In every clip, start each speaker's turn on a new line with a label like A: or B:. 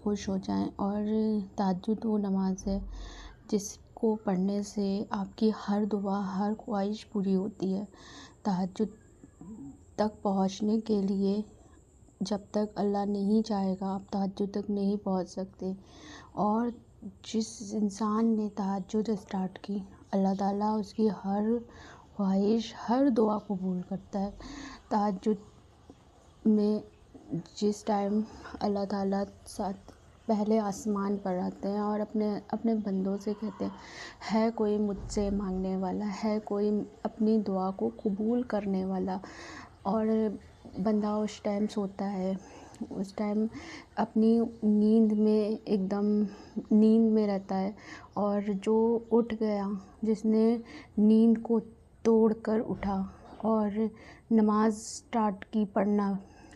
A: खुश हो जाएं। और तहज्जुद वो नमाज है जिसको पढ़ने से आपकी हर दुआ हर ख्वाहिश पूरी होती है। तहज्जुद तक पहुंचने के लिए जब तक अल्लाह नहीं चाहेगा आप तहज्जुद तक नहीं पहुंच सकते। और जिस इंसान ने तहज्जुद स्टार्ट की अल्लाह ताला उसकी हर ख्वाहिश हर दुआ कबूल करता है। तहज्जुद में जिस टाइम अल्लाह ताला साथ पहले आसमान पर आते हैं और अपने अपने बंदों से कहते हैं, है कोई मुझसे मांगने वाला, है कोई अपनी दुआ को कबूल करने वाला। और बंदा उस टाइम सोता है, उस टाइम अपनी नींद में एकदम नींद में रहता है। और जो उठ गया, जिसने नींद को तोड़कर उठा और नमाज स्टार्ट की पढ़ना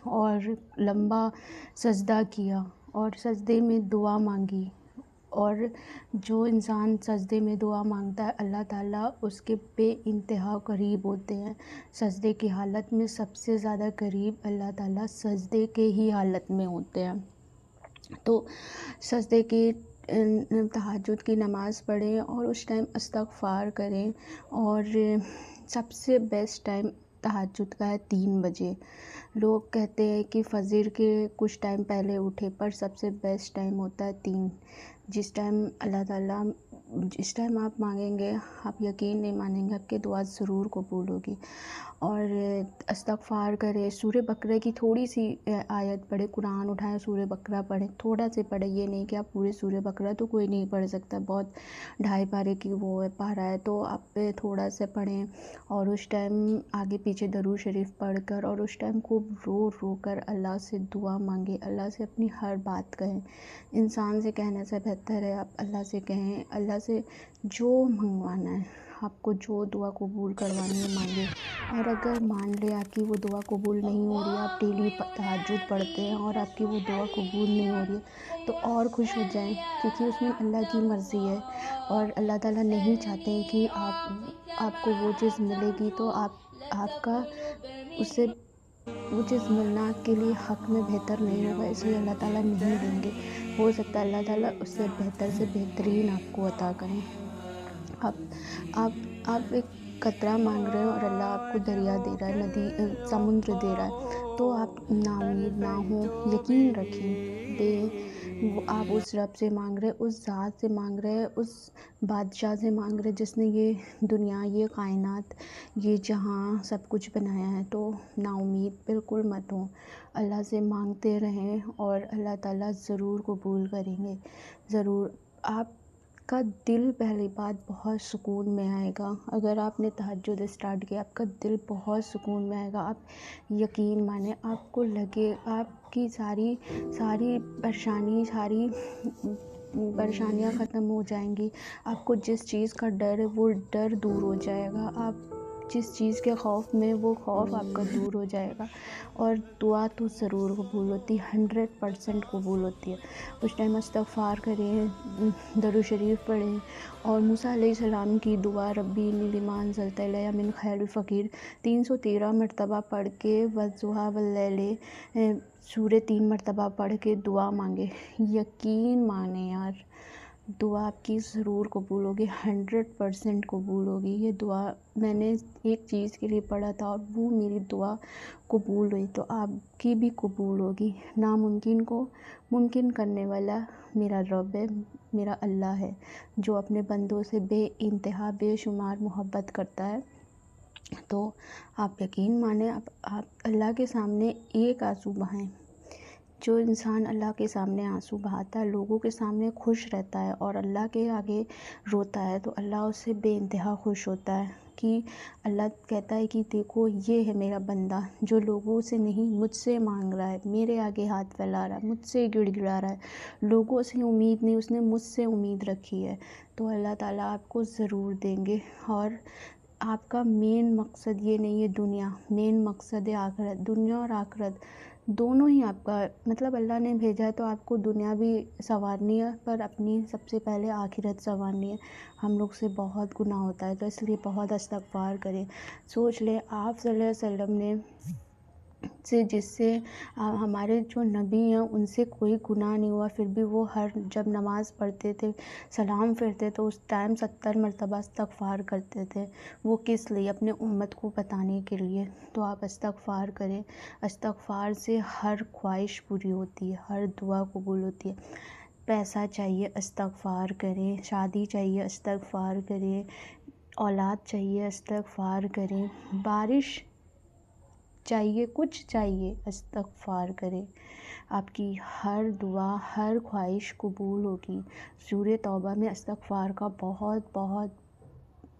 A: और लंबा सजदा किया और सजदे में दुआ मांगी। और जो इंसान सजदे में दुआ मांगता है अल्लाह ताला उसके बेइंतहा करीब होते हैं। सजदे की हालत में सबसे ज़्यादा करीब अल्लाह ताला सजदे के ही हालत में होते हैं। तो सजदे की तहज्जुद की नमाज़ पढ़ें और उस टाइम इस्तग़फ़ार करें। और सबसे बेस्ट टाइम तहज्जुद का है 3 बजे। लोग कहते हैं कि फ़जर के कुछ टाइम पहले उठे, पर सबसे बेस्ट टाइम होता है 3। जिस टाइम अल्लाह ताला जिस टाइम आप मांगेंगे आप यकीन नहीं मानेंगे आपकी दुआ ज़रूर कबूल होगी। और इस्तग़फ़ार करें, सूरह बकरा की थोड़ी सी आयत पढ़ें, कुरान उठाएं सूरह बकरा पढ़ें, थोड़ा से पढ़ें, ये नहीं कि आप पूरे सूरह बकरा तो कोई नहीं पढ़ सकता, बहुत 2.5 पारे की वो है पारा है, तो आप थोड़ा से पढ़ें। और उस टाइम आगे पीछे दरूद शरीफ पढ़कर और उस टाइम खूब रो रो कर अल्लाह से दुआ मांगे, अल्लाह से अपनी हर बात कहें। इंसान से कहने से बेहतर है आप अल्लाह से कहें। अल्लाह से जो मंगवाना है, आपको जो दुआ कबूल करवानी है मांगे। और अगर मान लें आपकी वो दुआ कबूल नहीं हो रही है, आप डेली तहज्जुद पढ़ते हैं और आपकी वो दुआ कबूल नहीं हो रही है, तो और खुश हो जाएं, क्योंकि उसमें अल्लाह की मर्ज़ी है। और अल्लाह ताला नहीं चाहते हैं कि आपको वो चीज़ मिलेगी, तो आपका उससे वो चीज़ मिलना आपके लिए हक़ में बेहतर नहीं होगा, इसलिए अल्लाह ताला नहीं देंगे। हो सकता है अल्लाह ताला उससे बेहतर से बेहतरीन आपको अता करें। आप आप आप एक कतरा मांग रहे हो और अल्लाह आपको दरिया दे रहा है, नदी समुद्र दे रहा है, तो आप नाउम्मीद ना हो, यकीन रखें। वो आप उस रब से मांग रहे, उस ज़ात से मांग रहे, उस बादशाह से मांग रहे जिसने ये दुनिया, ये कायनात, ये जहाँ सब कुछ बनाया है। तो नाउम्मीद बिल्कुल मत हो, अल्लाह से मांगते रहें और अल्लाह ताला ज़रूर कबूल करेंगे, ज़रूर। आपका दिल पहली बात बहुत सुकून में आएगा। अगर आपने तहज्जुद स्टार्ट किया आपका दिल बहुत सुकून में आएगा। आप यकीन माने, आपको लगे आपकी सारी सारी परेशानियाँ ख़त्म हो जाएंगी। आपको जिस चीज़ का डर है वो डर दूर हो जाएगा। आप जिस चीज़ के खौफ में वो खौफ आपका दूर हो जाएगा। और दुआ तो ज़रूर कबूल होती है, 100% कबूल होती है। उस टाइम इस्तग़फ़ार करें, दरूद शरीफ पढ़ें और मूसा अलैहिस्सलाम की दुआ रब्बी इन्नी लिमा अंज़लता इलैया मिन खैरिल फ़क़ीर 313 मरतबा पढ़ के वज़्ज़ुहा वल्लैल सूरह 3 मरतबा पढ़ के दुआ मांगे। यकीन माने यार, दुआ आपकी ज़रूर कबूल होगी, 100% कबूल होगी। ये दुआ मैंने एक चीज़ के लिए पढ़ा था और वो मेरी दुआ कबूल हुई, तो आपकी भी कबूल होगी। नामुमकिन को मुमकिन करने वाला मेरा रब है, मेरा अल्लाह है, जो अपने बंदों से बेइंतहा बेशुमार मोहब्बत करता है। तो आप यकीन माने, आप अल्लाह के सामने एक आंसू बहाएं। जो इंसान अल्लाह के सामने आंसू बहाता है, लोगों के सामने खुश रहता है और अल्लाह के आगे रोता है, तो अल्लाह उससे बेइंतहा खुश होता है। कि अल्लाह कहता है कि देखो ये है मेरा बंदा जो लोगों से नहीं मुझसे मांग रहा है, मेरे आगे हाथ फैला रहा है, मुझसे गिड़गिड़ा रहा है, लोगों से उम्मीद नहीं, उसने मुझसे उम्मीद रखी है। तो अल्लाह ताला आपको ज़रूर देंगे। और आपका मेन मकसद ये नहीं है दुनिया, मेन मकसद है आखिरत। दुनिया और आखिरत दोनों ही आपका, मतलब अल्लाह ने भेजा है तो आपको दुनिया भी संवारनी है, पर अपनी सबसे पहले आखिरत संवारनी है। हम लोग से बहुत गुनाह होता है, तो इसलिए बहुत इस्तग़फ़ार करें। सोच ले आप सल्लल्लाहु अलैहि वसल्लम ने से, जिससे हमारे जो नबी हैं उनसे कोई गुनाह नहीं हुआ, फिर भी वो हर जब नमाज़ पढ़ते थे, सलाम फिरते तो उस टाइम 70 मरतबा इस्तग़फ़ार करते थे। वो किस लिए? अपने उम्मत को बताने के लिए। तो आप इस्तग़फ़ार करें। इस्तग़फ़ार से हर ख्वाहिश पूरी होती है, हर दुआ कबूल होती है। पैसा चाहिए, इस्तग़फ़ार करें। शादी चाहिए, इस्तग़फ़ार करें। औलाद चाहिए, इस्तग़फ़ार करें। बारिश चाहिए, कुछ चाहिए, इस्तग़फ़ार करें। आपकी हर दुआ, हर ख्वाहिश कबूल होगी। सूरह तौबा में इस्तग़फ़ार का बहुत बहुत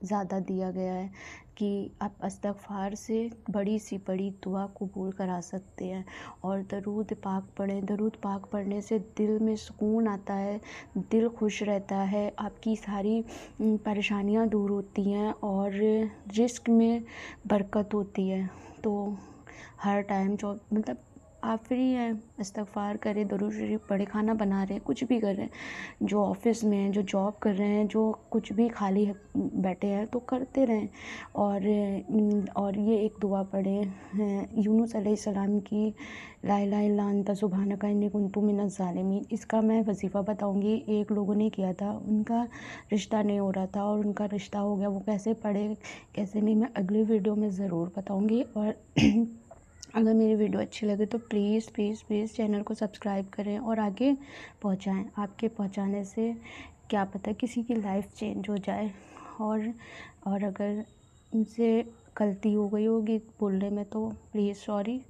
A: ज़्यादा दिया गया है कि आप इस्तग़फ़ार से बड़ी से बड़ी दुआ कबूल करा सकते हैं। और दरूद पाक पढ़ें। दरूद पाक पढ़ने से दिल में सुकून आता है, दिल खुश रहता है, आपकी सारी परेशानियाँ दूर होती हैं और रिज़्क़ में बरकत होती है। तो हर टाइम जो मतलब आप फ्री हैं, इस्तग़फ़ार करें, दरूद शरीफ पढ़ें, खाना बना रहे हैं, कुछ भी कर रहे हैं, जो ऑफ़िस में हैं, जो जॉब कर रहे हैं, जो कुछ भी खाली बैठे हैं तो करते रहें। और ये एक दुआ पढ़ें यूनुस अलैहिस्सलाम की, ला इलाहा इल्ला अंता सुब्हानका इन्नी कुन्तु मिनज़ ज़ालिमीन। इसका मैं वजीफ़ा बताऊँगी। एक लोगों ने किया था, उनका रिश्ता नहीं हो रहा था और उनका रिश्ता हो गया। वो कैसे पढ़े कैसे नहीं, मैं अगली वीडियो में ज़रूर बताऊँगी। और अगर मेरी वीडियो अच्छी लगे तो प्लीज़ प्लीज़ प्लीज़ चैनल को सब्सक्राइब करें और आगे पहुंचाएं। आपके पहुंचाने से क्या पता किसी की लाइफ चेंज हो जाए। और अगर उनसे गलती हो गई होगी बोलने में तो प्लीज़ सॉरी।